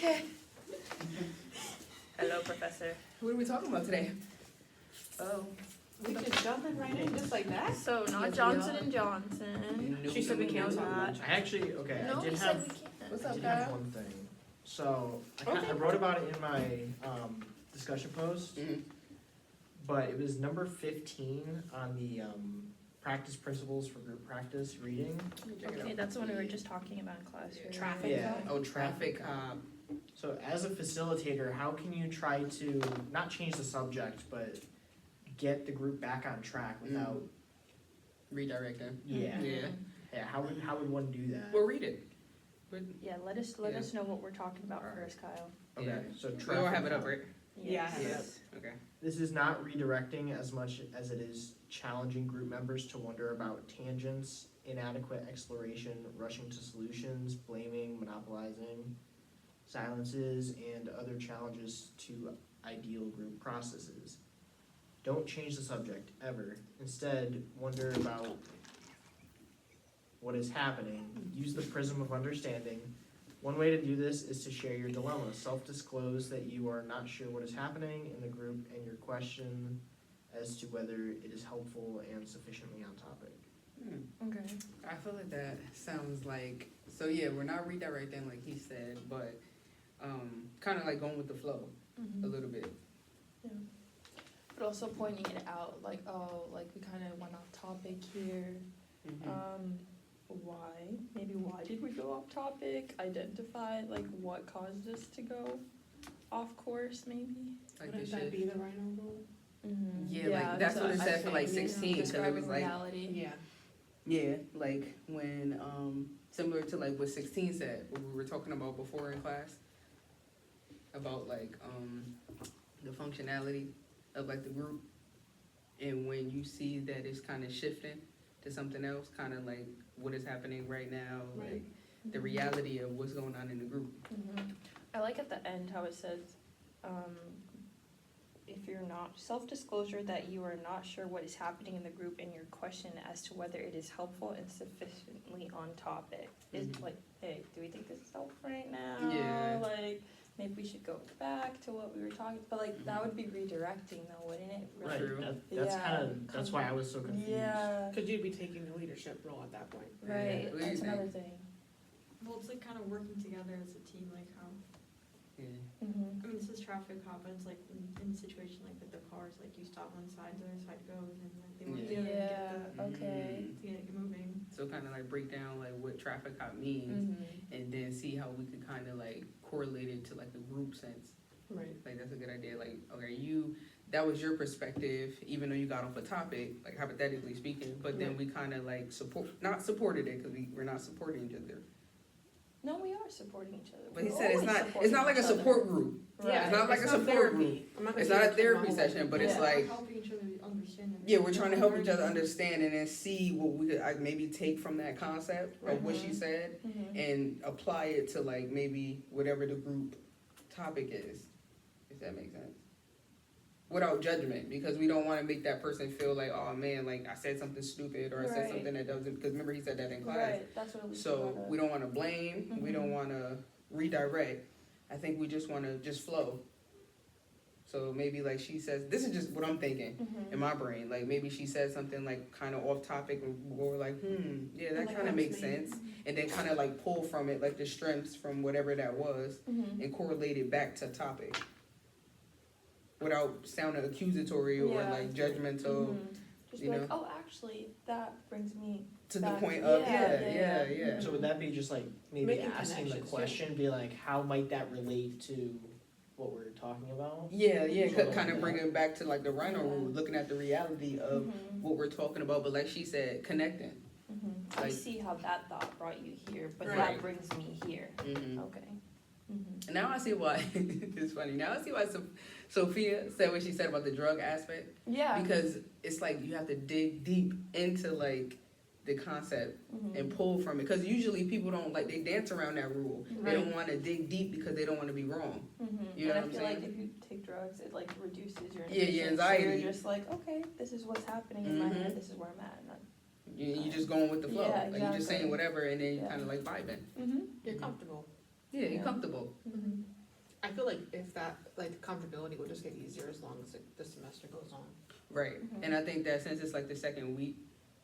Okay. Hello, Professor. What are we talking about today? Oh. We just jumping right in just like that? So, not Yes, we Johnson are. and Johnson. She said we can't talk about I actually, okay, No, I did he said have, we can't. What's I up, did have Kyle? one thing. So, Okay. I wrote about it in my, discussion post, Mhm. but it was number 15 on the, practice principles for group practice reading. Okay, that's the one we were just talking about in class. right? Traffic. Yeah. Oh, traffic cop. So as a facilitator, how can you try to, not change the subject, but get the group back on track without, Redirect them. yeah, Yeah. yeah, how would one do that? Well, read it. Yeah, let us know what we're talking about first, Kyle. Okay, Yeah. so We all traffic have it up, cop. right? Yeah, I have it Yes. Okay. This is not redirecting as much as it is challenging group members to wonder about tangents, inadequate exploration, rushing to solutions, blaming, monopolizing, silences, and other challenges to ideal group processes. Don't change the subject, ever. Instead, wonder about what is happening. Use the prism of understanding. One way to do this is to share your dilemma. Self-disclose that you are not sure what is happening in the group and your question as to whether it is helpful and sufficiently on topic. Okay. I feel like that sounds like, so yeah, we're not redirecting like he said, but kind of like going with the flow a little bit. But also pointing it out, like, oh, like we kind of went off topic here. Why? Maybe why did we go off topic? Identify, like, what caused us to go off course, maybe? Like the Wouldn't that shit. be the rhino rule? Yeah, like that's what it said for like 16, because it was like, reality. Yeah. yeah, like when, similar to like what 16 said, what we were talking about before in class, about like, the functionality of like the group, and when you see that it's kind of shifting to something else, kind of like what is happening right now, like the reality of what's going on in the group. I like at the end how it says, if you're not, self-disclosure that you are not sure what is happening in the group and your question as to whether it is helpful and sufficiently on topic. Is Mhm. like, hey, do we think this is helpful right now? Yeah. Like, maybe we should go back to what we were talking, but like, that would be redirecting though, wouldn't it? Right, True. that's Yeah. kind of, that's why I was so confused. Yeah, Because you'd be taking the leadership role at that point. right, What do you that's think? another thing. Well, it's like kind of working together as a team, like how, Yeah. I mean, this is traffic cop, but it's like in a situation like with the cars, like you stop one side, the other side goes, and like they work Yeah. together Yeah, okay. to get it moving. So kind of like break down like what traffic cop means, and then see how we could kind of like correlate it to like the group sense. Right. Like that's a good idea. Like, okay, that was your perspective, even though you got off a topic, like hypothetically speaking, but then we kind of like not supported it because we're not supporting each other. No, we are supporting each other. But he We're said it's always not supporting like a each other. support group. Right. It's not like a support therapy. group. I'm not gonna It's say not a that's therapy wrong. session, but it's Yeah. like, Helping each other understand. yeah, we're trying to help each other understand and then see what we could maybe take from that concept of what she said and apply it to like maybe whatever the group topic is, if that makes sense. Without judgment, because we don't want to make that person feel like, oh man, like I said something stupid or I said Right. something that doesn't, because remember he said that in class. Right, that's what Alicia So brought up. we don't want to blame, we don't want to redirect. I think we just want to just flow. So maybe like she says, this is just what I'm thinking in my brain. Like maybe she said something like kind of off topic, and we're like, yeah, that kind of makes sense. And then kind of like pull from it like the strengths from whatever that was and correlate it back to topic. Without sounding accusatory or Yeah. like judgmental, Just you be like, know? oh, actually, that brings me to the back point to- of, yeah. yeah. So would that be just like maybe Making asking the connections, question, be like, how might that relate to what we're talking about? Yeah, Sort of kind of like bring that. it back to like the rhino Yeah. rule, looking at the reality of what we're talking about, but like she said, connecting. I Like- see how that thought brought you here, but Right. that brings me here. Mm-hmm. Okay. And now I see why, it's funny, now I see why Sophia said what she said about the drug aspect, Yeah. because it's like you have to dig deep into like the concept and pull from it, because usually people don't like, they dance around that rule. They don't want to dig deep because they don't want to be wrong. You know And what I I'm feel like saying? if you take drugs, it like reduces your Yeah, your inhibitions. anxiety. So you're just like, okay, this is what's happening in my head. This is where I'm at. You just going with the flow, Yeah, like you just exactly. saying whatever, and then you Yeah. kind of like vibing. Mm-hmm. You're comfortable. Yeah, you're Yeah. comfortable. Mhm. I feel like if that, like, the comfortability will just get easier as long as the semester goes on. Right. Mhm. And I think that since it's like the second week,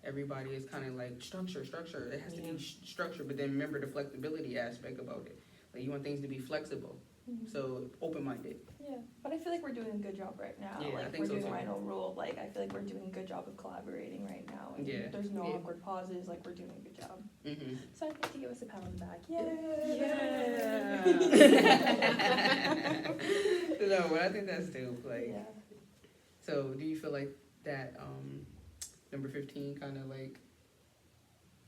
everybody is kind of like structure. It has to Yeah. be structured, but then remember the flexibility aspect about it. Like you want things to be flexible, Mhm. so open-minded. Yeah, but I feel like we're doing a good job right now. Yeah, I Like think we're so doing too. Rhino Rule. Like I feel like we're doing a good job of collaborating right now. And Yeah. there's no Yeah. awkward pauses. Like we're doing a good job. Mm-hmm. So I'd like to give us a pat on the back. No, but I think that's dope. Like, Yeah. so do you feel like that number 15 kind of like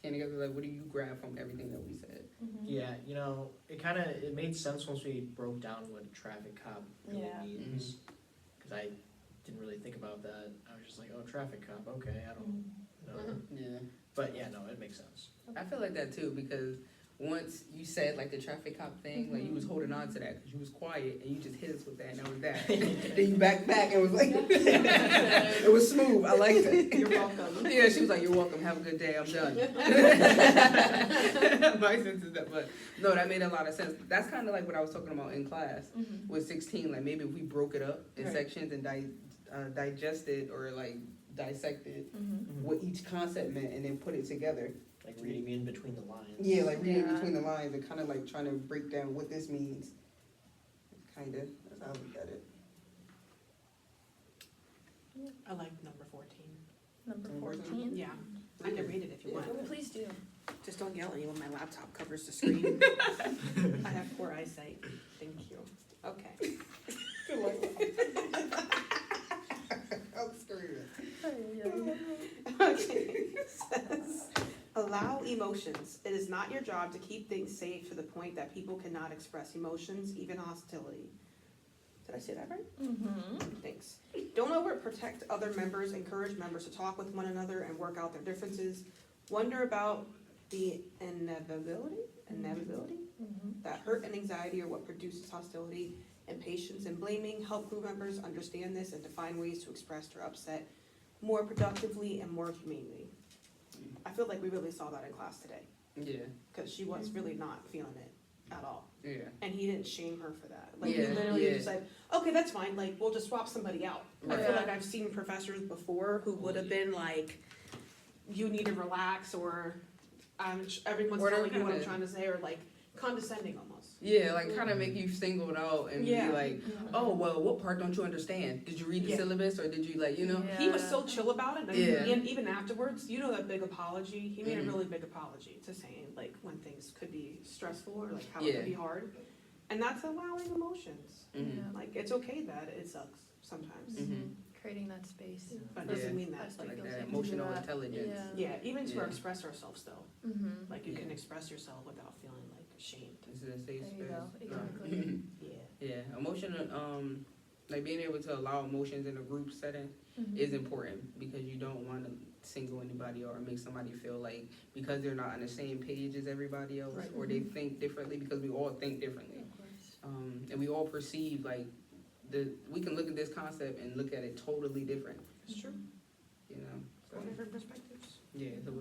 came together? Like, what do you grab from everything that we said? Mhm. Yeah, you know, it made sense once we broke down what a traffic cop really Yeah. means. Because I didn't really think about that. I was just like, oh, traffic cop, okay, I don't know. Yeah. But yeah, no, it makes sense. I feel like that too because once you said like the traffic cop thing, like you was holding on to that because you was quiet and you just hit us with that and that was that. Then you back and was like, it was smooth. I liked it. You're welcome. Yeah, she was like, "You're welcome. Have a good day. I'm done." My sense is that, but no, that made a lot of sense. That's kind of like what I was talking about in class Mhm. with 16. Like maybe if we broke it up in Right. sections and digested or like dissected Mhm. what each concept meant and then put it together. Like reading in between the lines. Yeah, like reading Yeah. between the lines and kind of like trying to break down what this means. Kind of. That's how I look at it. I like number 14. Number Mhm. 14. Yeah, I can read it if you Yeah. want. Please do. Just don't yell at me when my laptop covers the screen. I have poor eyesight. Thank you. Okay. I'm screaming. Okay. It says, allow emotions. It is not your job to keep things safe to the point that people cannot express emotions, even hostility. Did I say that right? Mm-hmm. Thanks. Don't overprotect other members. Encourage members to talk with one another and work out their differences. Wonder about the inevitability Mm-hmm. that hurt and anxiety are what produces hostility, impatience and blaming. Help group members understand this and to find ways to express their upset more productively and more humanely. I feel like we really saw that in class today Yeah, because she was really not feeling it at all, yeah. and he didn't shame her for that. Like Yeah, he literally yeah. just said, "Okay, that's fine. Like we'll just swap somebody out." I feel Right. like I've seen professors before who would have been like, "You need to relax," or everyone's Or they're telling you what I'm kinda- trying to say, or like condescending almost. Yeah, like kind of make you singled out and Yeah. be like, oh, well, what part don't you understand? Did you read the Yeah. syllabus or did you like, you know? He was so chill about it, Yeah. and even afterwards, you know, that big apology, he made Mhm. a really big apology to saying, like, when things could be stressful or like how it Yeah. could be hard. And that's allowing emotions. Mhm. Like, it's okay that it sucks sometimes, Mhm. Creating that space. but it doesn't Yeah. mean that, That's like, Like feels that like emotional that. intelligence. yeah, even to Yeah. express ourselves though, Mm-hmm. like, you can Yeah. express yourself without feeling like ashamed. This is a safe There you space. go. Exactly. Yeah. Yeah, emotional, like being able to allow emotions in a group setting Mm-hmm. is important because you don't want to single anybody or make somebody feel like because they're not on the same page as everybody else Right. or they think differently because we all think differently. Of course. And we all perceive like we can look at this concept and look at it totally different, It's true. you know? So, Four different perspectives. yeah, so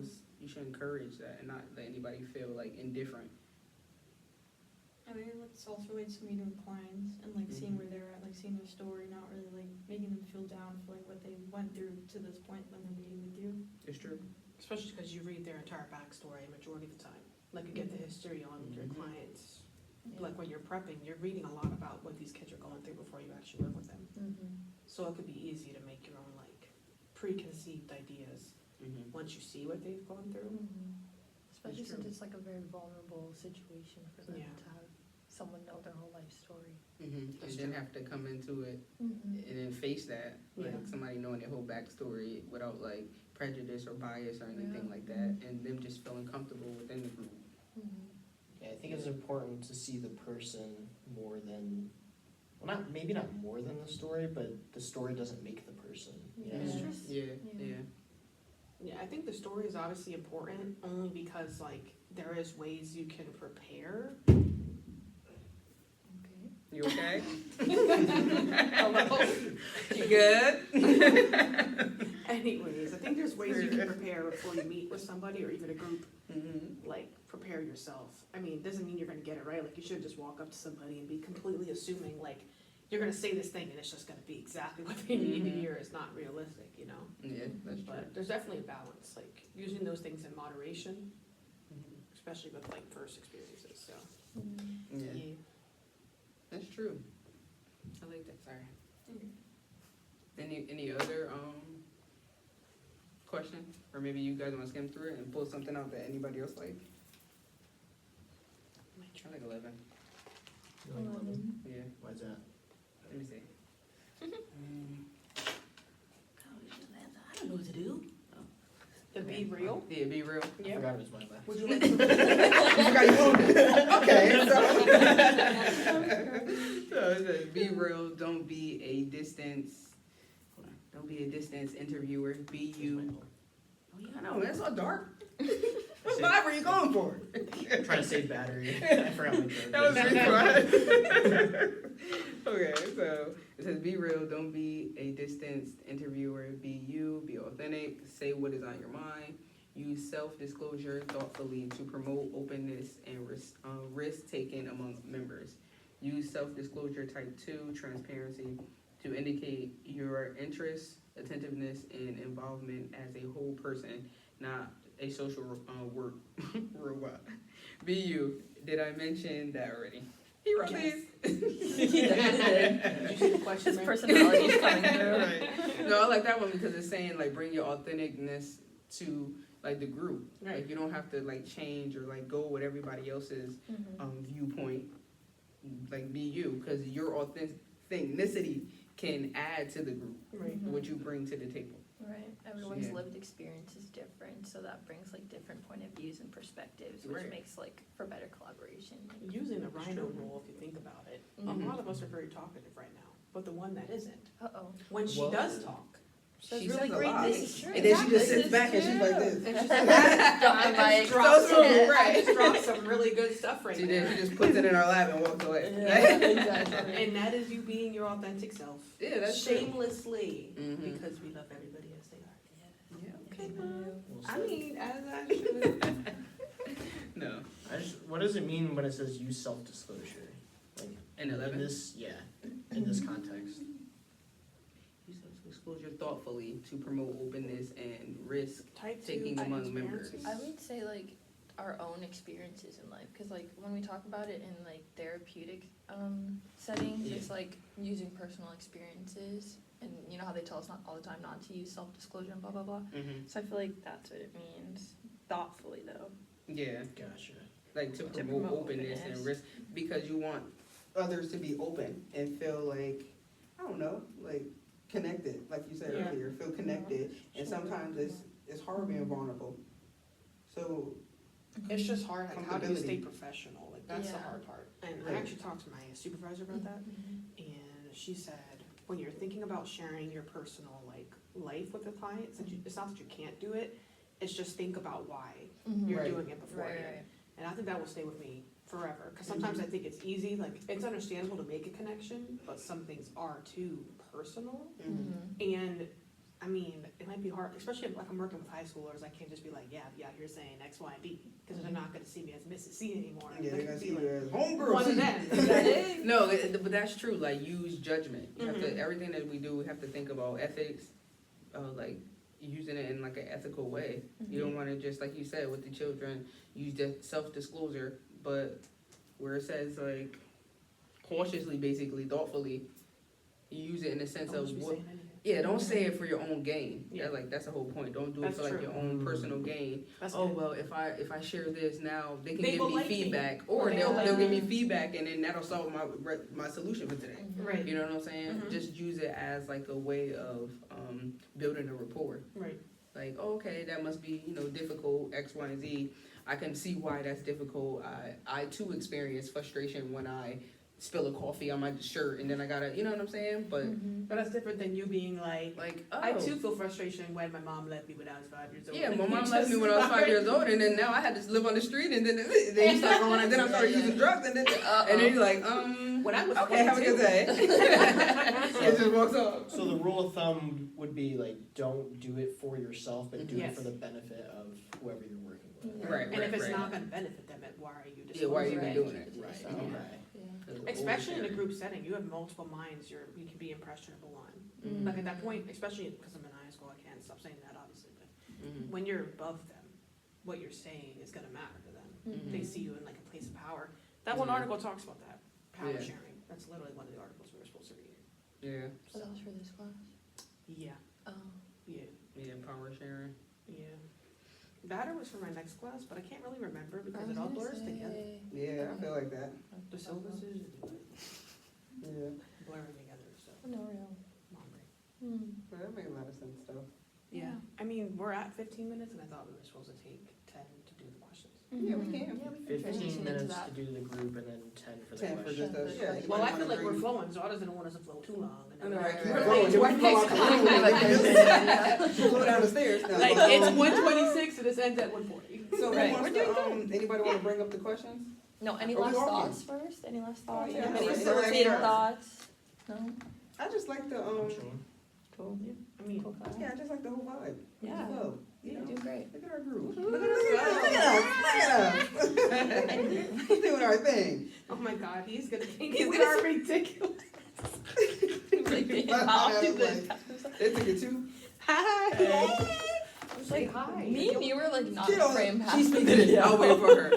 you should encourage that and not let anybody feel like indifferent. I mean, it's also like meeting with clients and like seeing Mhm. where they're at, like seeing their story, not really like making them feel down for like what they went through to this point when they're meeting with you. It's true. Especially because you read their entire backstory majority of the time. Like, you get the history on your Mhm. clients. Like, when you're prepping, you're reading a lot about what these kids are going through before you actually work with them. Mm-hmm. So it could be easy to make your own, like, preconceived ideas Mm-hmm. once you see what they've gone through. Especially It's true. since it's like a very vulnerable situation for them Yeah. to have someone know their whole life story. Mm-hmm. And That's then true. have to come into it Mm-hmm. and then face that, like Yeah. somebody knowing their whole backstory without like prejudice or bias or anything Yeah. like that, and them just feeling comfortable within the group. Mm-hmm. Yeah, I think it's important to see the person more than, well, maybe not more than the story, but the story doesn't make the person. You know? Yeah. True. Yeah, Yeah. yeah. Yeah, I think the story is obviously important only because, like, there is ways you can prepare. Okay. You okay? Hello? You good? Anyways, I think there's ways you can prepare before you meet with somebody or even a group Mhm. like, prepare yourself. I mean, it doesn't mean you're gonna get it right, like, you shouldn't just walk up to somebody and be completely assuming, like, you're gonna say this thing and it's just gonna be exactly what they need to Mhm. hear. It's not realistic, you know? Yeah, that's true. But there's definitely a balance, like, using those things in moderation, Mhm. especially with, like, first experiences, so. Yeah, that's true. I like that, sorry. Any other, question? Or maybe you guys wanna skim through it and pull something out that anybody else like? I like 11, yeah, Why's that? let me see. I don't know what to do. To be real? Yeah, be real. I Yeah. forgot it was my left. Would you like to? You forgot you owned it. Okay, so it says, be real, don't be a distance, hold on, don't be a distance interviewer, be you. Oh yeah, I know, man, it's all dark. What vibe are you going for? I'm trying to save battery. I forgot my charger. That was really fun. Okay, so it says, be real, don't be a distanced interviewer, be you, be authentic, say what is on your mind, use self-disclosure thoughtfully to promote openness and risk-taking among members. Use self-disclosure type 2, transparency, to indicate your interest, attentiveness, and involvement as a whole person, not a social work robot. Be you. Did I mention that already? He wrote Yes. these. Did you see the question, His Mary? personality is coming through. Right. No, I like that one because it's saying like bring your authenticness to like the group. Right. Like you don't have to like change or like go with everybody else's viewpoint. Like be you, because your authenticity can add to the group. Right. What you bring to the table. Right, everyone's Yeah. lived experience is different, so that brings like different point of views and perspectives, which Right. makes like for better collaboration. Using the rhino rule, if you think about it, a Mhm. lot of us are very talkative right now, but the one that isn't, Uh-oh. when she Well- does talk, She really says a great lot. things. This is true. And then she just This sits is back and she's like true. this. and she's like, Dropping I by just dropped so smooth, some, right. I just dropped some really good stuff right She there. did. She just puts it in her lap and walks away. Exactly. And that is you being your authentic self. Yeah, that's true. shamelessly, Mhm. because we love everybody as they are. Yeah. Okay, Mom. Well I said. mean, as I should. No. What does it mean when it says use self-disclosure? Like, And in 11. this, yeah, in this context. Use self-disclosure thoughtfully to promote openness and risk Type taking 2 among members. transparency. I would say like our own experiences in life, because like when we talk about it in like therapeutic settings, Yeah. it's like using personal experiences, and you know how they tell us not all the time not to use self-disclosure and blah blah blah. Mm-hmm. So I feel like that's what it means, thoughtfully though. Yeah, Gotcha. like to promote openness and risk, because you want others to be open and feel like, I don't know, like connected, like you said Yeah. earlier, feel connected. And sometimes it's hard being vulnerable. So, It's just hard, like, how do you stay Comfortability. professional? Like, that's the Yeah. hard part. And I Right. actually talked to my supervisor about that, and she said, when you're thinking about sharing your personal, like, life with the clients, it's not that you can't do it, it's just think about why you're Right. doing it beforehand. And I think that will stay with me forever, because sometimes I think it's easy, like, it's understandable to make a connection, but some things are too personal. And, I mean, it might be hard, especially if, like, I'm working with high schoolers, I can't just be like, yeah, you're saying X, Y, and B, because they're not gonna see me as Mrs. C anymore. yeah, They're they're gonna be see like, you as homegirl. one of them. No, but that's true. Like use judgment. You have Mhm. to everything that we do. We have to think about ethics, like using it in like an ethical way. You don't want to just like you said with the children use the self-disclosure, but where it says like cautiously, basically thoughtfully, you use it in the sense Don't of just be what. saying anything. Yeah, don't say it for your own gain. Yeah. That's the whole point. Don't do it That's for like true. your own personal gain. That's Oh good. well, if I share this now, they can They give will me like me. feedback, or They they'll will like give me me. feedback, and then that'll solve my solution for today. Right, You know what I'm saying? Mhm. Just use it as like a way of building a rapport. right. Like, oh, okay, that must be difficult X, Y, and Z. I can see why that's difficult. I too experience frustration when I spill a coffee on my shirt, and then I gotta, you know what I'm saying? But But that's different than you being like, like, oh. I too feel frustration when my mom left me when I was 5 years old. Yeah, And my you mom just left me when I was 5 years start- old, and then now I had to live on the street, and then you start going, and then I started using drugs, and then you're like, When I was okay, have a good 22. day. It just walks off. So the rule of thumb would be like, don't do it for yourself, but do it Yes. for the benefit of whoever you're working with. Yeah. Right, And if it's right. not gonna benefit them, then why are you Yeah, why are you disclosing even it? doing it? Right. Right. Okay. Yeah. Especially in a group setting, you have multiple minds you can be impressionable on. Mhm. Like at that point, especially because I'm in high school, I can't stop saying that obviously, but Mhm. when you're above them, what you're saying is gonna matter to them. Mhm. They see you in like a place of power. That one Yeah. article talks about that, power Yeah. sharing. That's literally one of the articles we were supposed to read. Yeah, So that was for this class? Yeah, Oh. yeah, yeah, power sharing. yeah. That was for my next class, but I can't really remember because it all blurs together. Yeah, I feel like that. The syllabuses Yeah, blurring together, so. No, real. I'm hungry. Hmm. but that makes a lot of sense though. Yeah, I mean, we're at 15 minutes and I thought we were supposed to take 10 to do the questions. Yeah, we can. Yeah, we can 15 transition into minutes that. to do the group and then 10 for the 10 for question. just us. Yeah. Well, I anybody feel like wanna we're bring- flowing, so I doesn't want us to flow too long. And I know, then right? we're Keep late going. to our You next flow class. out- Flow down the stairs. No, Like, but, it's 1:26 and this ends at 1:40. So who Right. wants We're doing to, anybody wanna bring up the questions? No, any Are we last walking? thoughts first? Any last thoughts? yeah, Any right. facilitating Yeah. thoughts? No? I just like the, I'm sure. Cool. I mean, Cool class. yeah, I just like the whole vibe. Yeah. The flow, you You're know? doing great. Look at our group. Look at us, look at us. We're doing our thing. oh my God, he's gonna think He's we gonna are ridiculous. I'll do this. They took it too. Hi. Like, hi. me and you were like not She in the don't- frame half She's the speaking. video. I'll wait for her.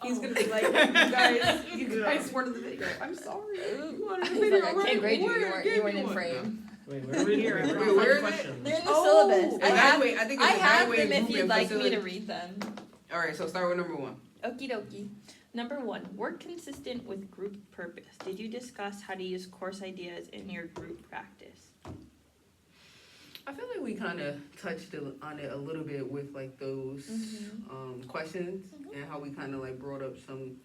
He's gonna be like, you guys weren't in the video. I'm sorry. You wanted the He's video, like, I right? can't grade you, Where you weren't gave in one? frame. Wait, where are we? Here, Wait, where where are is the it? questions? They're in the Oh, syllabus. I have, Evaluate, I think I it's have evaluate them if group you'd and like me to facility. read them. Alright, so start with number 1. Okie dokie. Number 1, work consistent with group purpose. Did you discuss how to use course ideas in your group practice? I feel like we kind of touched on it a little bit with like those questions and how we kind of like brought up some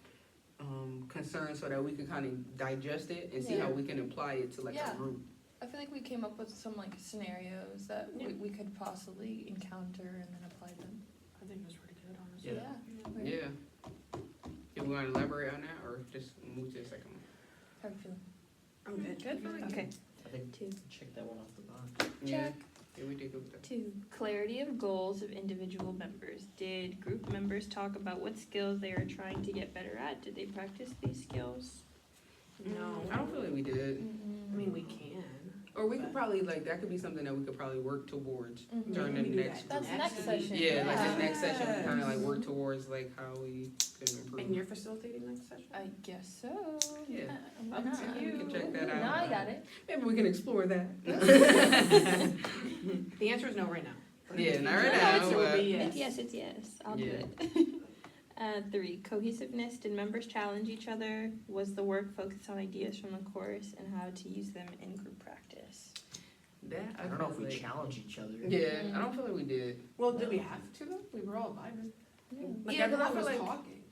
concerns so that we could kind of digest it and see Yeah. how we can apply it to like Yeah. our group. I feel like we came up with some like scenarios that we could possibly encounter and then apply them. I think it was pretty good, honestly. Yeah. Yeah. Yeah, we want to elaborate on that or just move to the second one? How do you feel? I'm good. Good? Okay. I think 2. check that one off the box. Yeah. Check. Yeah, we did go with that. 2. Clarity of goals of individual members. Did group members talk about what skills they are trying to get better at? Did they practice these skills? No. I don't feel like we did. I mean, we can. Or we could probably like that could be something that we could probably work towards Mhm. during Maybe the do next. that That's group. next session. Yeah, like Yeah. the next session, we kind of like work Yes. towards like how we can improve. And you're facilitating next session? I guess so. Yeah. Why Up to not? you. We can check that out. Now I got it. Maybe we can explore that. The answer is no right now. Yeah, not right The now, answer would but- be It's yes. yes, it's yes. I'll do Yeah. it. 3, cohesiveness. Did members challenge each other? Was the work focused on ideas from the course and how to use them in group practice? That I don't know if we like, challenge each other. Yeah, I don't feel like we did. Well, did we have to though? We were all vibing. Like Yeah, 'cause I everyone feel was like- talking.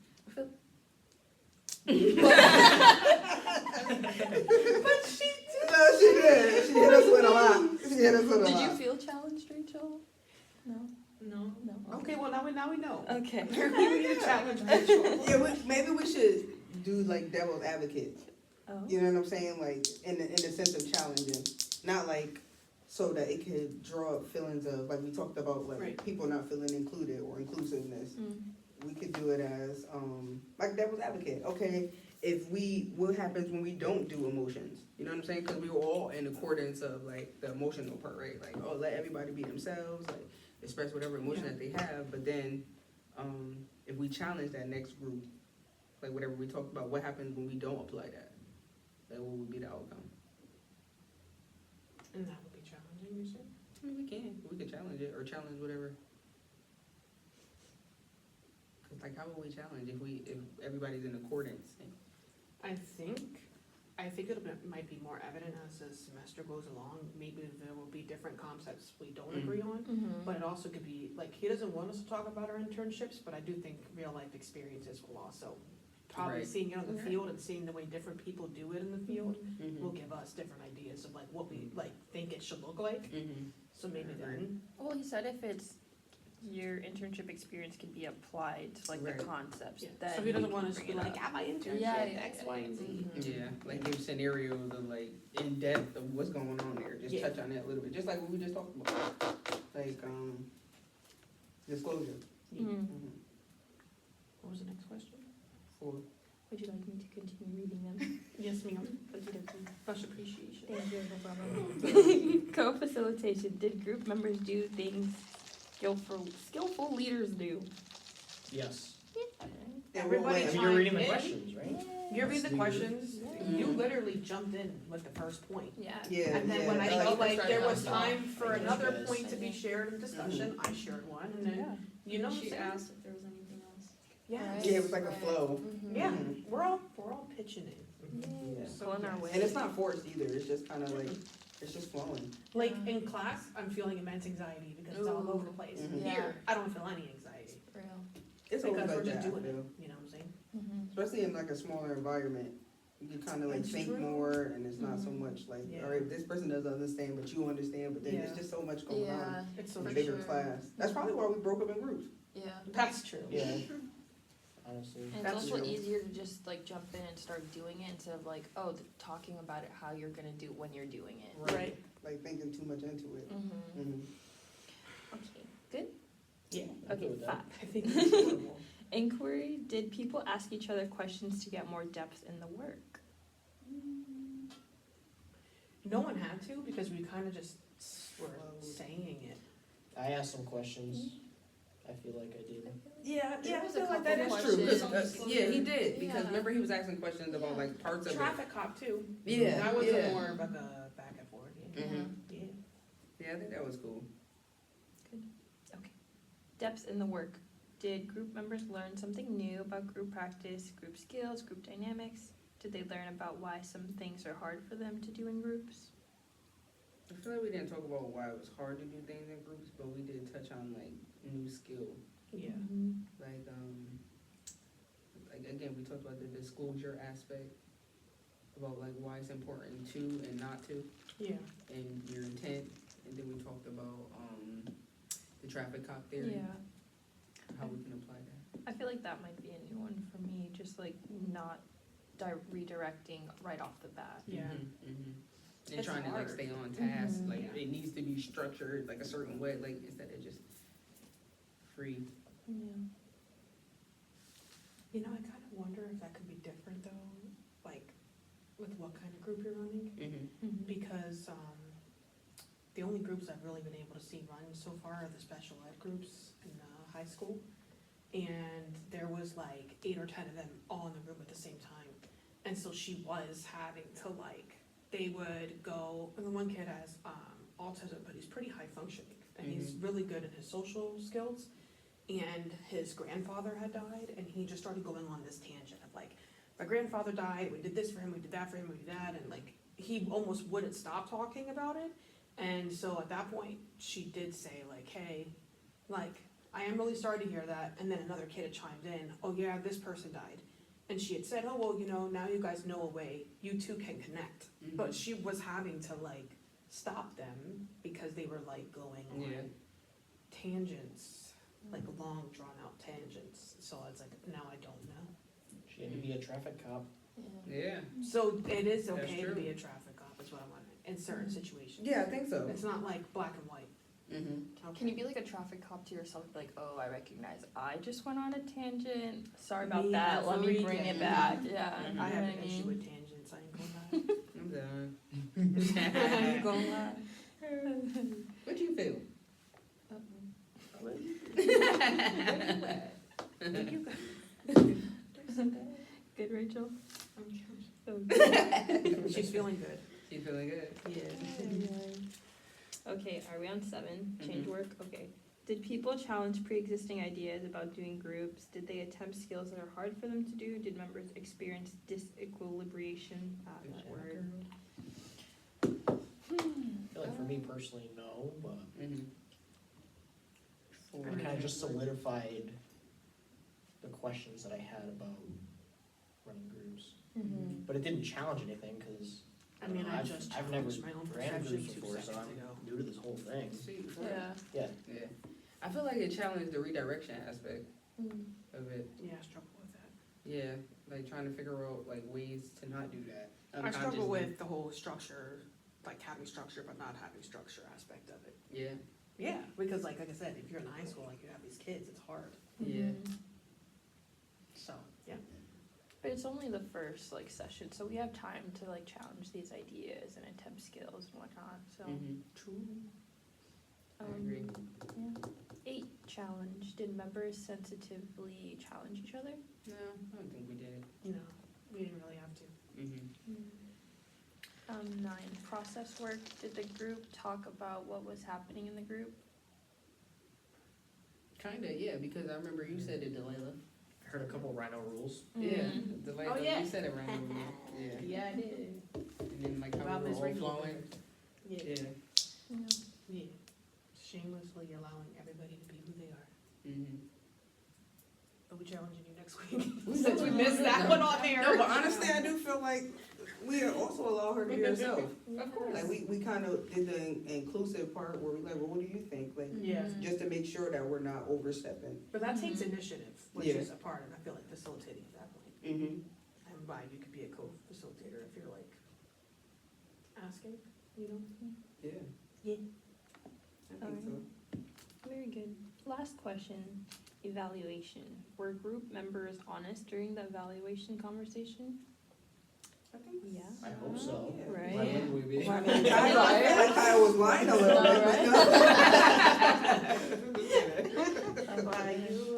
No, she did. She hit us with a lot. She hit us with a Did lot. you feel challenged, Rachel? No. No. No. Okay, well now we know. Okay. We need to challenge Rachel. Yeah, maybe we should do like devil's advocate. Oh. You know what I'm saying? Like in the sense of challenging, not like so that it could draw up feelings of like we talked about like Right. people not feeling included or inclusiveness. Mm. We could do it as like devil's advocate. Okay, what happens when we don't do emotions? You know what I'm saying? Because we were all in accordance of like the emotional part, right? Like oh, let everybody be themselves, like express whatever emotion that they have. But then if we challenge that next group, like whatever we talked about, what happens when we don't apply that? Like what would be the outcome? And that would be challenging, you said? I mean, we could challenge it or challenge whatever. 'Cause like how would we challenge if everybody's in accordance? I think it might be more evident as the semester goes along. Maybe there will be different concepts we don't agree on. Mm-hmm. But it also could be, like, he doesn't want us to talk about our internships, but I do think real life experiences will also, probably Right. seeing it on the Right. field and seeing the way different people do it in the field Mm-hmm. will give us different ideas of like what we like think it should look like. Mm-hmm. So maybe Right. then, Well, he said if it's your internship experience can be applied to like Right. the concepts. yeah. Then So he doesn't we want can us to bring be it like, up. yeah, my internship, Yeah, X, Y, and Z. Mhm. Yeah, like give scenarios of like in depth of what's going on there. Just Yeah. touch on that a little bit, just like what we just talked about, like disclosure. Mhm. Mm-hmm. What was the next question? For Would you like me to continue reading them? Yes, ma'am. Okey-dokey. Much appreciation. Thank you, no problem. Co-facilitation, did group members do things skillful leaders do? Yes. Everybody I mean, chimed you're reading the in. questions, right? You read the questions, Yeah. you literally jumped in with the first point. Yeah. yeah, And then yeah, when I like, felt like first there started was out. time for Thank you, another guys. point to be shared in discussion, I shared one, and then, you know what I'm She saying? asked if there was anything else. Yeah, Yeah, it was like a flow. yeah, Mhm. we're all pitching in. Yeah. Pulling our yes. weight. And it's not forced either. It's just kind of like it's just flowing. Like in class, I'm feeling immense anxiety because it's all over the place. Mhm. Here, I don't feel any anxiety, Real. It's always because like we're just that, I doing feel. it, you know what I'm saying? Especially in like a smaller environment, you can kind of like It's think true. more, and it's not so Mhm. much like, Yeah. all right, this person doesn't understand, but you understand. But then Yeah. it's just so much going on It's so in a true. bigger class. That's probably why we broke up in groups. Yeah. That's true. Yeah. Honestly. And it's That's also true. easier to just like jump in and start doing it instead of like, oh, talking about it how you're gonna do when you're doing it. Right. Like thinking too much into it. Mm-hmm. Mhm. Okay, good. Yeah. I'm Okay, good with that. 5. I think it's horrible. Inquiry, did people ask each other questions to get more depth in the work? No one had to because we kind of just were saying it. I asked some questions. I feel like I did. Yeah, There yeah, I was a feel like couple that is That's true. true. 'Cause, questions. yeah, he did because Yeah. remember he was asking questions about like parts of it. Traffic cop too. Yeah, That was yeah. more of like a back and forth. Yeah. Mhm. Yeah. Yeah, I think that was cool. Depth in the work, did group members learn something new about group practice, group skills, group dynamics? Did they learn about why some things are hard for them to do in groups? I feel like we didn't talk about why it was hard to do things in groups, but we did touch on like new skill. Yeah. Like again, we talked about the disclosure aspect about like why it's important to and not to, Yeah. and your intent, and then we talked about the traffic cop theory, how we can apply that. I feel like that might be a new one for me, just like not redirecting right off the bat. Yeah. And It's trying to like hard. stay on task, Mhm. like Yeah. it needs to be structured like a certain way, like instead of just free. Yeah. You know, I kind of wonder if that could be different though, like with what kind of group you're running. Mm-hmm. Because the only groups I've really been able to see run so far are the special ed groups in high school. And there was like 8 or 10 of them all in the room at the same time. And so she was having to like, they would go, and the one kid has autism, but he's pretty high functioning. And he's really good in his social skills. And his grandfather had died, and he just started going on this tangent of like, my grandfather died, we did this for him, we did that for him, we did that, and like, he almost wouldn't stop talking about it. And so at that point, she did say like, hey, like, I am really sorry to hear that. And then another kid had chimed in, oh yeah, this person died. And she had said, oh, well, you know, now you guys know a way, you two can connect. But she was having to like stop them because they were like going on Yeah. tangents, like long drawn out tangents. So it's like, now I don't know. She had to be a traffic cop. Yeah. So it is That's okay to true. be a traffic cop, is what I want, in certain situations. Yeah, I think so. It's not like black and white. Mm-hmm. Can you be like a traffic cop to yourself, like, oh, I recognize I just went on a tangent. Sorry about Me that. Let me every bring day. it back. Yeah. Mhm. you know I have what an issue mean? with tangents, I ain't gonna lie. I'm done. You gonna lie? What do you feel? Good, Rachel? She's feeling good. You feeling good? Yeah. Okay, are we on 7? Change Mhm. work? Okay. Did people challenge pre-existing ideas about doing groups? Did they attempt skills that are hard for them to do? Did members experience disequilibration? That word. I feel like for me personally, no, but Mm-hmm. it kind of just solidified the questions that I had about running groups. Mm-hmm. But it didn't challenge anything because I mean, I I've just I've never challenged my own ran perception groups 2 before, so seconds I'm ago. new to this whole thing. Yeah. Yeah. Yeah. I feel like it challenged the redirection aspect Mm-hmm. of it. Yeah, I struggle with that. Yeah, like trying to figure out like ways to not do that. I struggle unconsciously. with the whole structure, like having structure but not having structure aspect of it. Yeah. Yeah, because like I said, if you're in high school, like you have these kids, it's hard. Yeah. So, yeah. But it's only the first like session, so we have time to like challenge these ideas and attempt skills and whatnot. So True. I agree. Yeah. 8, challenge. Did members sensitively challenge each other? No, I don't think we did. No, we didn't really have to. Mm-hmm. 9, process work. Did the group talk about what was happening in the group? Kinda, yeah, because I remember you said it, Delilah. I heard a couple rhino rules. Yeah, Mm. Delilah, Oh, yeah. you said it randomly. Yeah. Yeah, I did. And then like how Rob we is were all regular. flowing. Yeah. Yeah. Yeah. Shamelessly allowing everybody to be who they are. Mm-hmm. But we're challenging you next week. Since we missed that one on there. No, but honestly, I do feel like we also allow her to be herself. Of Like we kind of did the inclusive part where we like, well, what do you think? Like, Yeah. just to make sure that we're not overstepping. But that takes Mhm. initiative, which Yeah. is a part of, I feel like, facilitating at that point. Mm-hmm. And by you could be a co-facilitator if you're like asking, you know? Yeah. Yeah. I think so. Very good. Last question, evaluation. Were group members honest during the evaluation conversation? I think. Yeah. I hope so. Yeah. Right. Why wouldn't we be? I feel like Kyle was lying a little bit, but no.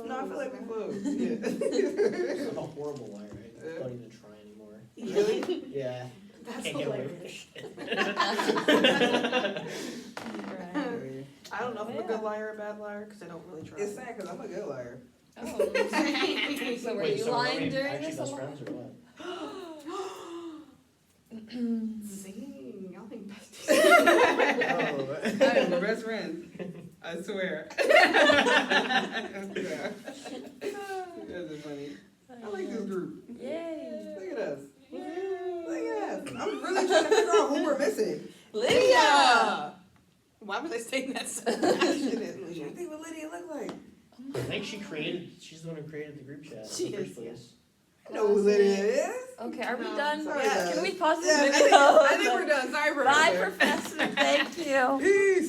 No, I feel like we close. Yeah. I'm a horrible liar. I don't even try anymore. Really? Yeah. That's Can't get away with hilarious. this shit. Right. I don't know if I'm a good liar or a bad liar, because I don't really try. It's sad because I'm a good liar. Oh. So were Wait, you so are lying we during actually this a best lot? friends or what? Zing, y'all think besties. I am my best friend. I swear. Yeah. You guys are funny. I like this group. Yay. Look at us. Look at us. I'm really trying to figure out who we're missing. Lydia! Why were they saying that so Passionately. I think what Lydia look like. I think she's the one who created the group chat She in the is, first place. I know who Lydia is. Okay, are we No, done? sorry, Yeah. guys. Can we pause this Yeah, video? I think we're done. Sorry for Bye, Professor. Thank you. Peace.